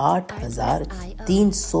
8300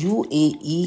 UAE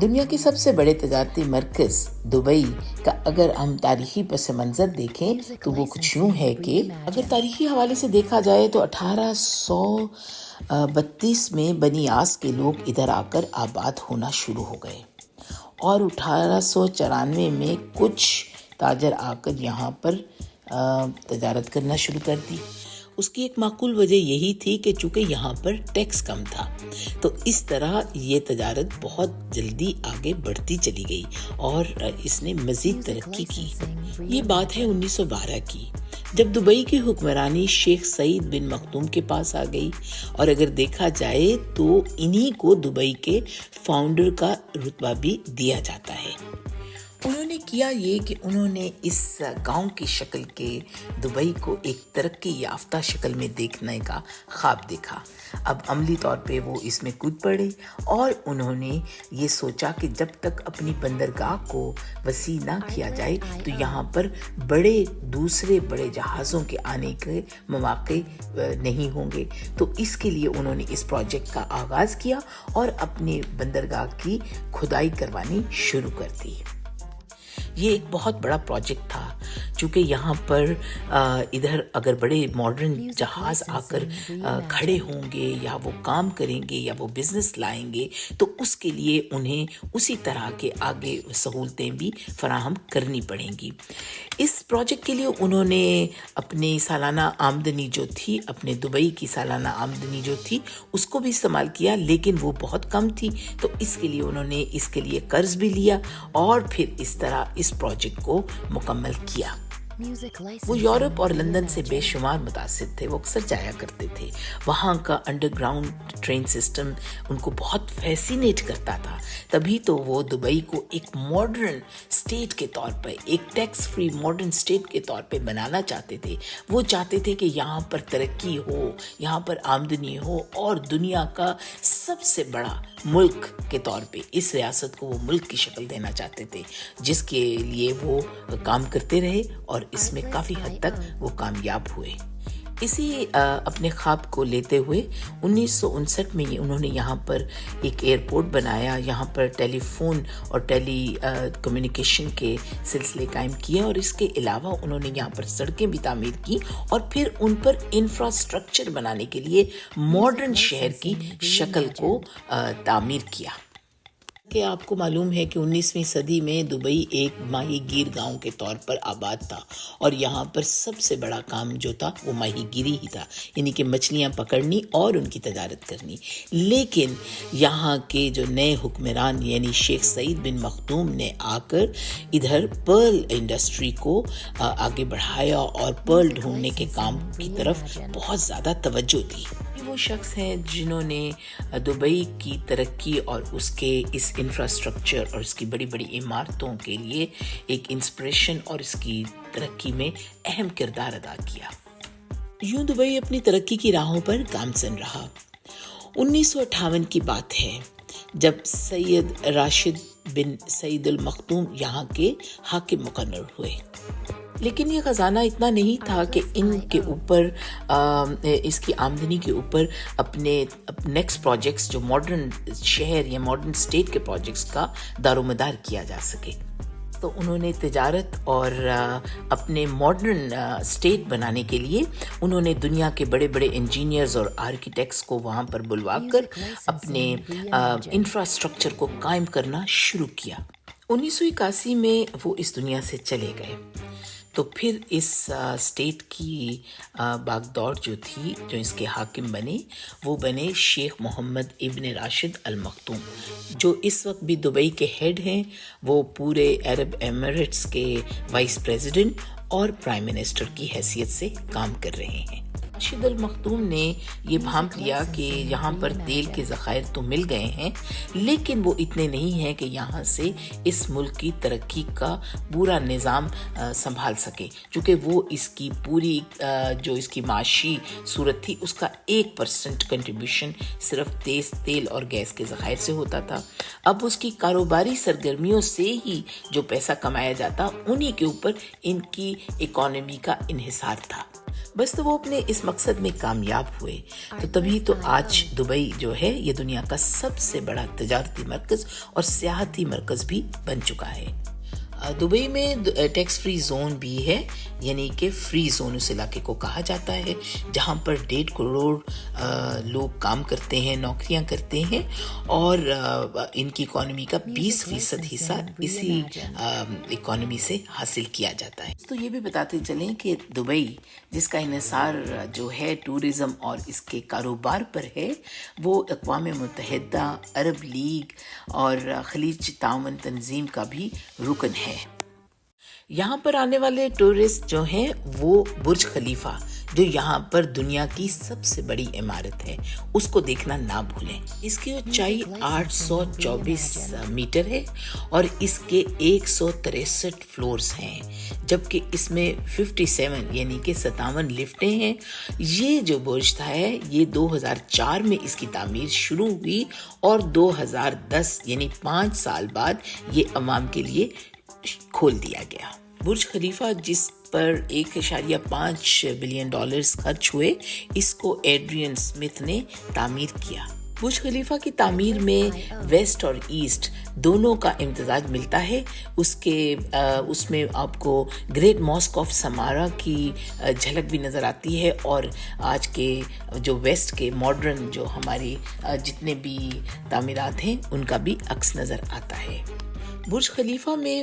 دنیا کے سب سے بڑے تجارتی مرکز دبئی کا اگر ہم تاریخی پس منظر دیکھیں تو وہ کچھ یوں ہے کہ اگر تاریخی حوالے سے دیکھا جائے تو 1832 میں بنی آس کے لوگ ادھر آ کر آباد ہونا شروع ہو گئے اور 1894 میں کچھ تاجر آ کر یہاں پر تجارت کرنا شروع کر دی۔ اس کی ایک معقول وجہ یہی تھی کہ چونکہ یہاں پر ٹیکس کم تھا تو اس طرح یہ تجارت بہت جلدی آگے بڑھتی چلی گئی اور اس نے مزید ترقی کی۔ یہ بات ہے 1912 کی، جب دبئی کی حکمرانی شیخ سعید بن مختوم کے پاس آ گئی، اور اگر دیکھا جائے تو انہی کو دبئی کے فاؤنڈر کا رتبہ بھی دیا جاتا ہے۔ انہوں نے کیا یہ کہ انہوں نے اس گاؤں کی شکل کے دبئی کو ایک ترقی یافتہ شکل میں دیکھنے کا خواب دیکھا۔ اب عملی طور پہ وہ اس میں کود پڑے اور انہوں نے یہ سوچا کہ جب تک اپنی بندرگاہ کو وسیع نہ کیا جائے تو یہاں پر دوسرے بڑے جہازوں کے آنے کے مواقع نہیں ہوں گے، تو اس کے لیے انہوں نے اس پروجیکٹ کا آغاز کیا اور اپنے بندرگاہ کی کھدائی کروانی شروع کر دی۔ یہ ایک بہت بڑا پروجیکٹ تھا، چونکہ یہاں پر ادھر اگر بڑے ماڈرن جہاز آ کر کھڑے ہوں گے یا وہ کام کریں گے یا وہ بزنس لائیں گے تو اس کے لیے انہیں اسی طرح کے آگے سہولتیں بھی فراہم کرنی پڑیں گی۔ اس پروجیکٹ کے لیے انہوں نے اپنی سالانہ آمدنی جو تھی، اپنے دبئی کی سالانہ آمدنی جو تھی اس کو بھی استعمال کیا، لیکن وہ بہت کم تھی، تو اس کے لیے انہوں نے اس کے لیے قرض بھی لیا اور پھر اس طرح اس پروجیکٹ کو مکمل کیا۔ وہ یورپ اور لندن سے بے شمار متاثر تھے، وہ اکثر جایا کرتے تھے۔ وہاں کا انڈر گراؤنڈ ٹرین سسٹم ان کو بہت فیسینیٹ کرتا تھا، تبھی تو وہ دبئی کو ایک ماڈرن اسٹیٹ کے طور پر، ایک ٹیکس فری ماڈرن اسٹیٹ کے طور پہ بنانا چاہتے تھے۔ وہ چاہتے تھے کہ یہاں پر ترقی ہو، یہاں پر آمدنی ہو اور دنیا کا سب سے بڑا ملک کے طور پہ اس ریاست کو وہ ملک کی شکل دینا چاہتے تھے، جس کے لیے وہ کام کرتے رہے اور اس میں کافی حد تک وہ کامیاب ہوئے۔ اسی اپنے خواب کو لیتے ہوئے 1959 میں انہوں نے یہاں پر ایک ایئرپورٹ بنایا، یہاں پر ٹیلی فون اور ٹیلی کمیونیکیشن کے سلسلے قائم کیے، اور اس کے علاوہ انہوں نے یہاں پر سڑکیں بھی تعمیر کی اور پھر ان پر انفراسٹرکچر بنانے کے لیے ماڈرن شہر کی شکل کو تعمیر کیا۔ کہ آپ کو معلوم ہے کہ 19ویں صدی میں دبئی ایک ماہی گیر گاؤں کے طور پر آباد تھا اور یہاں پر سب سے بڑا کام جو تھا وہ ماہی گیری ہی تھا، یعنی کہ مچھلیاں پکڑنی اور ان کی تجارت کرنی۔ لیکن یہاں کے جو نئے حکمران یعنی شیخ سعید بن مختوم نے آ کر ادھر پرل انڈسٹری کو آگے بڑھایا اور پرل ڈھونڈنے کے کام کی طرف بہت زیادہ توجہ دی۔ وہ شخص ہیں جنہوں نے دبئی کی ترقی اور اس کے اس انفراسٹرکچر اور اس کی بڑی بڑی عمارتوں کے لیے ایک انسپریشن اور اس کی ترقی میں اہم کردار ادا کیا۔ یوں دبئی اپنی ترقی کی راہوں پر گامزن رہا۔ 1958 کی بات ہے جب سید راشد بن سعید المختوم یہاں کے حاکم مقرر ہوئے، لیکن یہ خزانہ اتنا نہیں تھا کہ ان کے اوپر اس کی آمدنی کے اوپر اپنے نیکسٹ پروجیکٹس جو ماڈرن شہر یا ماڈرن اسٹیٹ کے پروجیکٹس کا دار و مدار کیا جا سکے۔ تو انہوں نے تجارت اور اپنے ماڈرن اسٹیٹ بنانے کے لیے انہوں نے دنیا کے بڑے بڑے انجینئرز اور آرکیٹیکٹس کو وہاں پر بلوا کر اپنے انفراسٹرکچر کو قائم کرنا شروع کیا۔ 1981 میں وہ اس دنیا سے چلے گئے، تو پھر اس اسٹیٹ کی باغ دوڑ جو تھی، جو اس کے حاکم بنے، وہ بنے شیخ محمد ابن راشد المختوم، جو اس وقت بھی دبئی کے ہیڈ ہیں۔ وہ پورے عرب ایمریٹس کے وائس پریزیڈنٹ اور پرائم منسٹر کی حیثیت سے کام کر رہے ہیں۔ راشد المختوم نے یہ بھانپ لیا کہ یہاں پر تیل کے ذخائر تو مل گئے ہیں، لیکن وہ اتنے نہیں ہیں کہ یہاں سے اس ملک کی ترقی کا پورا نظام سنبھال سکے، چونکہ وہ اس کی پوری جو اس کی معاشی صورت تھی اس کا 1% کنٹریبیوشن صرف تیل اور گیس کے ذخائر سے ہوتا تھا۔ اب اس کی کاروباری سرگرمیوں سے ہی جو پیسہ کمایا جاتا، انہی کے اوپر ان کی اکانومی کا انحصار تھا۔ بس تو وہ اپنے اس مقصد میں کامیاب ہوئے، تو تبھی تو آج دبئی جو ہے یہ دنیا کا سب سے بڑا تجارتی مرکز اور سیاحتی مرکز بھی بن چکا ہے۔ دبئی میں ٹیکس فری زون بھی ہے، یعنی کہ فری زون اس علاقے کو کہا جاتا ہے، جہاں پر 1.5 کروڑ لوگ کام کرتے ہیں، نوکریاں کرتے ہیں، اور ان کی اکانومی کا 20% حصہ اسی اکانومی سے حاصل کیا جاتا ہے۔ تو یہ بھی بتاتے چلیں کہ دبئی جس کا انحصار جو ہے ٹورزم اور اس کے کاروبار پر ہے، وہ اقوام متحدہ، عرب لیگ اور خلیج تعاون تنظیم کا بھی رکن ہے۔ یہاں پر آنے والے ٹورسٹ جو ہیں وہ برج خلیفہ، جو یہاں پر دنیا کی سب سے بڑی عمارت ہے، اس کو دیکھنا نہ بھولیں۔ اس کی اونچائی 824 میٹر ہے اور اس کے 163 فلورز ہیں، جبکہ اس میں 57 یعنی کہ 57 لفٹیں ہیں۔ یہ جو برج تھا ہے، یہ 2004 میں اس کی تعمیر شروع ہوئی اور 2010 یعنی 5 سال بعد یہ عوام کے لیے کھول دیا گیا۔ برج خلیفہ جس پر $1.5 بلین خرچ ہوئے، اس کو ایڈرین اسمتھ نے تعمیر کیا۔ برج خلیفہ کی تعمیر میں ویسٹ اور ایسٹ دونوں کا امتزاج ملتا ہے۔ اس میں آپ کو گریٹ ماسک آف سمارا کی جھلک بھی نظر آتی ہے، اور آج کے جو ویسٹ کے ماڈرن جو ہماری جتنے بھی تعمیرات ہیں ان کا بھی عکس نظر آتا ہے۔ برج خلیفہ میں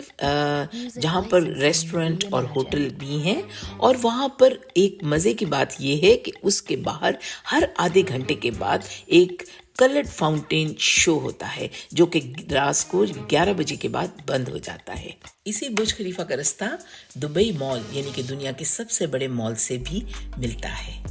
جہاں پر ریسٹورنٹ اور ہوٹل بھی ہیں، اور وہاں پر ایک مزے کی بات یہ ہے کہ اس کے باہر ہر آدھے گھنٹے کے بعد ایک کلرڈ فاؤنٹین شو ہوتا ہے، جو کہ رات کو 11 بجے کے بعد بند ہو جاتا ہے۔ اسی برج خلیفہ کا رستہ دبئی مال یعنی کہ دنیا کے سب سے بڑے مال سے بھی ملتا ہے۔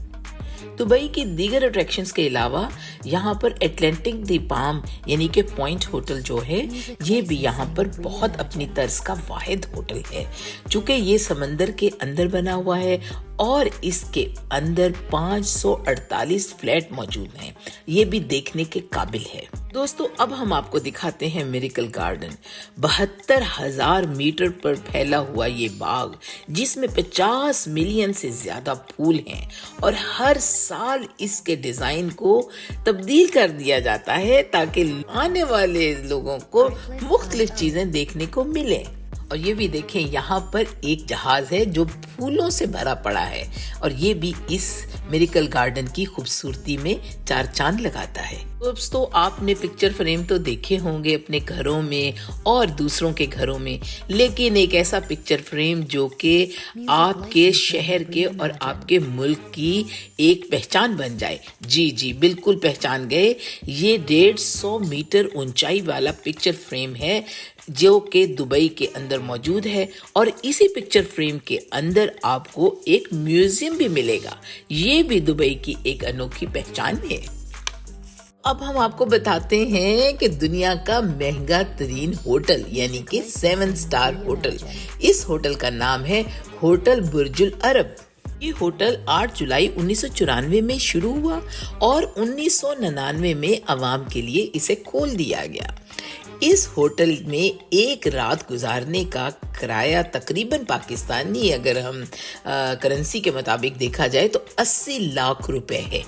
دبئی کی دیگر اٹریکشنز کے علاوہ یہاں پر اٹلانٹک دی پام یعنی کہ پوائنٹ ہوٹل جو ہے، یہ بھی یہاں پر بہت اپنی طرز کا واحد ہوٹل ہے، چونکہ یہ سمندر کے اندر بنا ہوا ہے اور اس کے اندر 548 فلیٹ موجود ہیں۔ یہ بھی دیکھنے کے قابل ہے۔ دوستو، اب ہم آپ کو دکھاتے ہیں میریکل گارڈن، 72,000 میٹر پر پھیلا ہوا یہ باغ، جس میں 50 ملین سے زیادہ پھول ہیں، اور ہر سال اس کے ڈیزائن کو تبدیل کر دیا جاتا ہے تاکہ آنے والے لوگوں کو مختلف چیزیں دیکھنے کو ملیں۔ اور یہ بھی دیکھیں، یہاں پر ایک جہاز ہے جو پھولوں سے بھرا پڑا ہے، اور یہ بھی اس میریکل گارڈن کی خوبصورتی میں 4 چاند لگاتا ہے۔ دوستو، آپ نے پکچر فریم تو دیکھے ہوں گے اپنے گھروں میں اور دوسروں کے گھروں میں، لیکن ایک ایسا پکچر فریم جو کہ آپ کے شہر کے اور آپ کے ملک کی ایک پہچان بن جائے۔ جی بالکل پہچان گئے، یہ 150 میٹر اونچائی والا پکچر فریم ہے جو کہ دبئی کے اندر موجود ہے، اور اسی پکچر فریم کے اندر آپ کو ایک میوزیم بھی ملے گا۔ یہ بھی دبئی کی ایک انوکھی پہچان ہے۔ اب ہم آپ کو بتاتے ہیں کہ دنیا کا مہنگا ترین ہوٹل یعنی کہ 7 سٹار ہوٹل، اس ہوٹل کا نام ہے ہوٹل برج العرب۔ یہ ہوٹل 8 جولائی 1994 میں شروع ہوا اور 1999 میں عوام کے لیے اسے کھول دیا گیا۔ اس ہوٹل میں ایک رات گزارنے کا کرایہ تقریباً پاکستانی اگر ہم کرنسی کے مطابق دیکھا جائے تو 80 لاکھ روپے ہے۔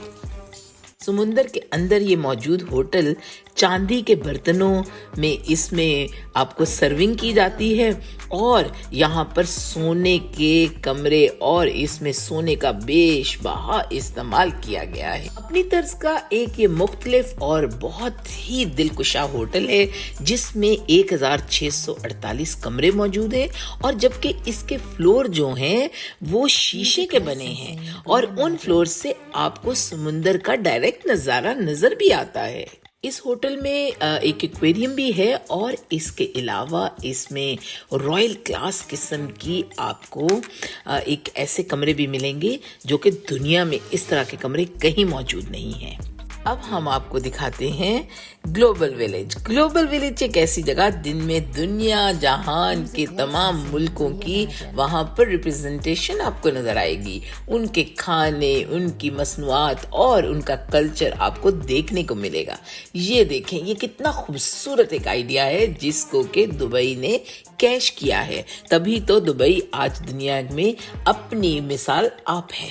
سمندر کے اندر یہ موجود ہوٹل چاندی کے برتنوں میں اس میں آپ کو سرونگ کی جاتی ہے، اور یہاں پر سونے کے کمرے اور اس میں سونے کا بیش بہا استعمال کیا گیا ہے۔ اپنی طرز کا ایک یہ مختلف اور بہت ہی دلکشا ہوٹل ہے، جس میں 1648 کمرے موجود ہیں، اور جبکہ اس کے فلور جو ہیں وہ شیشے کے بنے ہیں، اور ان فلور سے آپ کو سمندر کا ڈائریکٹ نظارہ نظر بھی آتا ہے۔ اس ہوٹل میں ایک ایکویریم بھی ہے، اور اس کے علاوہ اس میں رائل کلاس قسم کی آپ کو ایک ایسے کمرے بھی ملیں گے جو کہ دنیا میں اس طرح کے کمرے کہیں موجود نہیں ہیں۔ اب ہم آپ کو دکھاتے ہیں گلوبل ویلیج۔ گلوبل ویلیج ایک ایسی جگہ جن میں دنیا جہان کے تمام ملکوں کی وہاں پر ریپرزنٹیشن آپ کو نظر آئے گی، ان کے کھانے، ان کی مصنوعات اور ان کا کلچر آپ کو دیکھنے کو ملے گا۔ یہ دیکھیں، یہ کتنا خوبصورت ایک آئیڈیا ہے جس کو کہ دبئی نے کیش کیا ہے، تبھی تو دبئی آج دنیا میں اپنی مثال آپ ہے۔